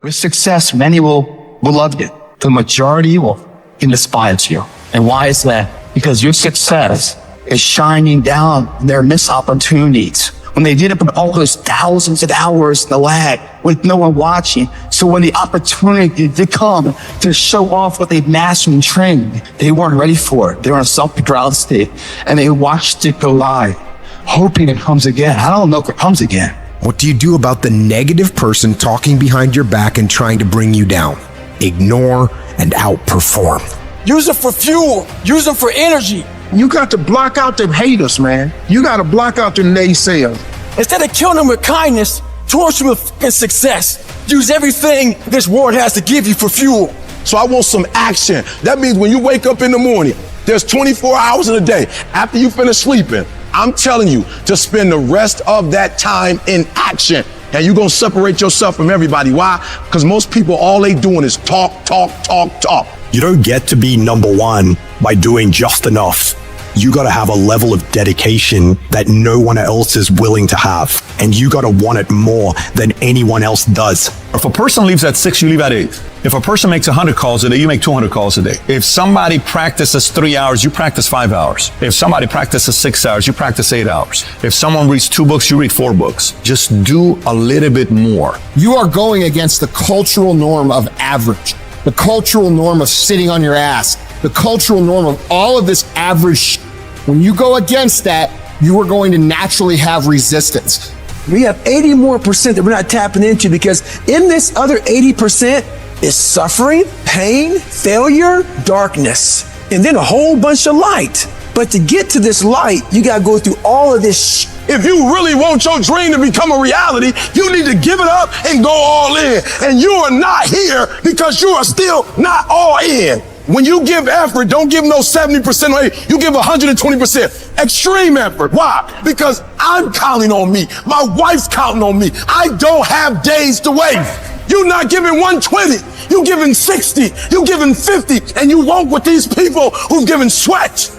With success, many will love you. The majority will despise you. And why is that? Because your success is shining down their missed opportunities. When they did it with all those thousands of hours in the lag with no one watching. So when the opportunity did come to show off what they've mastered and trained, they weren't ready for it. They were in a self-control state and they watched it go live, hoping it comes again. I don't know if it comes again. What do you do about the negative person talking behind your back and trying to bring you down? Ignore and outperform. Use them for fuel. Use them for energy. You got to block out them haters, man. You got to block out the naysayers. Instead of killing them with kindness, torch them with success. Use everything this world has to give you for fuel. So I want some action. That means when you wake up in the morning, there's 24 hours in a day. After you finish sleeping, I'm telling you to spend the rest of that time in action. And you're going to separate yourself from everybody. Why? Because most people, all they doing is talk. You don't get to be number one by doing just enough. You got to have a level of dedication that no one else is willing to have. And you got to want it more than anyone else does. If a person leaves at 6, you leave at 8. If a person makes 100 calls a day, you make 200 calls a day. If somebody practices 3 hours, you practice 5 hours. If somebody practices 6 hours, you practice 8 hours. If someone reads 2 books, you read 4 books. Just do a little bit more. You are going against the cultural norm of average, the cultural norm of sitting on your ass, the cultural norm of all of this average. When you go against that, you are going to naturally have resistance. We have 80 more percent that we're not tapping into because in this other 80% is suffering, pain, failure, darkness, and then a whole bunch of light. But to get to this light, you got to go through all of this. If you really want your dream to become a reality, you need to give it up and go all in. And you are not here because you are still not all in. When you give effort, don't give no 70% or 80%. You give 120%. Extreme effort. Why? Because I'm counting on me. My wife's counting on me. I don't have days to waste. You're not giving 120. You're giving 60. You're giving 50. And you walk with these people who've given sweat,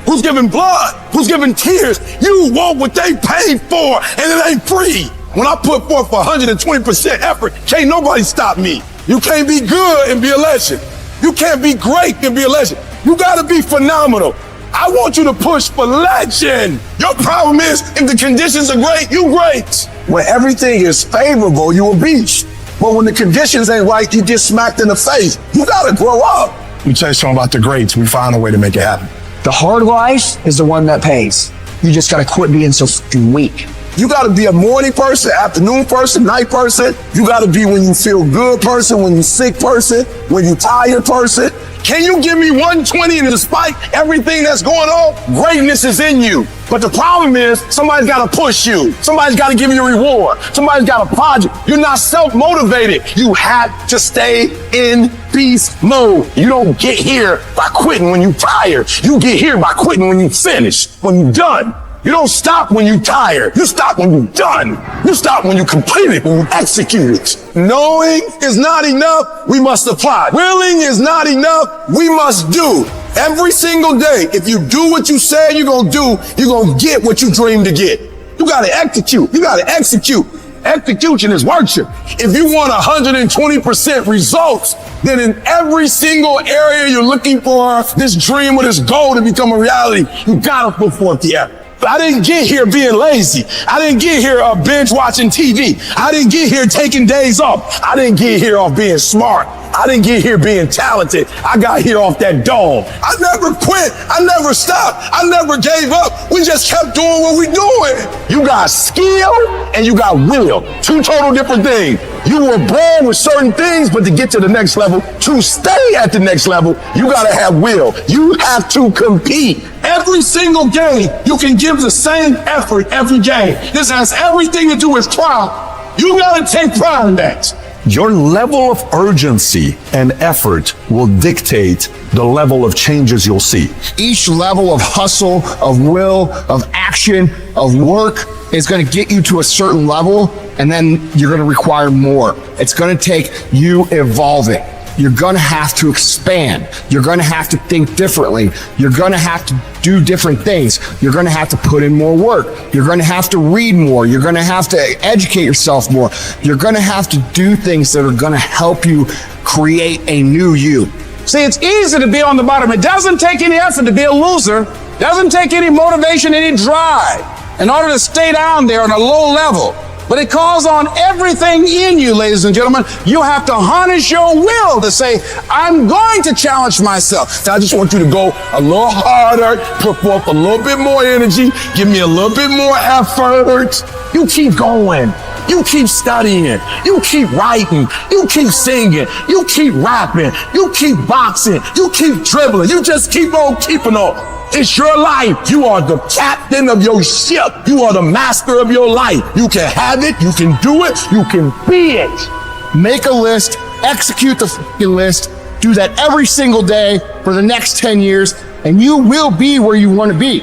who's giving blood, who's giving tears. You want what they paid for, and it ain't free. When I put forth 120% effort, can't nobody stop me. You can't be good and be a legend. You can't be great and be a legend. You gotta be phenomenal. I want you to push for legend. Your problem is, if the conditions are great, you great. When everything is favorable, you a beast. But when the conditions ain't right, you get smacked in the face. You gotta grow up. Let me tell you something about the greats. We find a way to make it happen. The hard life is the one that pays. You just gotta quit being so fucking weak. You gotta be a morning person, afternoon person, night person. You gotta be when you feel good person, when you sick person, when you tired person. Can you give me 120 and despite everything that's going on, greatness is in you. But the problem is somebody's gotta push you. Somebody's gotta give you a reward. Somebody's got a project. You're not self-motivated. You have to stay in beast mode. You don't get here by quitting when you're tired. You get here by quitting when you finish, when you're done. You don't stop when you're tired. You stop when you're done. You stop when you complete it, when you execute it. Knowing is not enough. We must apply. Willing is not enough. We must do. Every single day, if you do what you say you're going to do, you're going to get what you dream to get. You got to execute. You got to execute. Execution is worship. If you want 120% results, then in every single area you're looking for this dream or this goal to become a reality, you got to put forth the effort. I didn't get here being lazy. I didn't get here binge watching TV. I didn't get here taking days off. I didn't get here off being smart. I didn't get here being talented. I got here off that dome. I never quit. I never stopped. I never gave up. We just kept doing what we doing. You got skill and you got will. 2 total different things. You were born with certain things, but to get to the next level, to stay at the next level, you gotta have will. You have to compete. Every single game, you can give the same effort every game. This has everything to do with pride. You gotta take pride in that. Your level of urgency and effort will dictate the level of changes you'll see. Each level of hustle, of will, of action, of work is going to get you to a certain level, and then you're going to require more. It's going to take you evolving. you're going to have to expand. You're going to have to think differently. You're going to have to do different things. You're going to have to put in more work. You're going to have to read more. You're going to have to educate yourself more. You're going to have to do things that are going to help you create a new you. See, it's easy to be on the bottom. It doesn't take any effort to be a loser. Doesn't take any motivation, any drive in order to stay down there on a low level. But it calls on everything in you, ladies and gentlemen. You have to harness your will to say, I'm going to challenge myself. I just want you to go a little harder, put forth a little bit more energy, give me a little bit more effort. You keep going. You keep studying. You keep writing. You keep singing. You keep rapping. You keep boxing. You keep dribbling. You just keep on keeping on. It's your life. You are the captain of your ship. You are the master of your life. You can have it. You can do it. You can be it. Make a list, execute the fucking list, do that every single day for the next 10 years, and you will be where you want to be.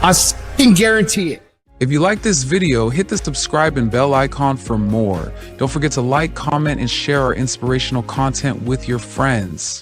I fucking guarantee it. If you like this video, hit the subscribe and bell icon for more. Don't forget to like, comment, and share our inspirational content with your friends.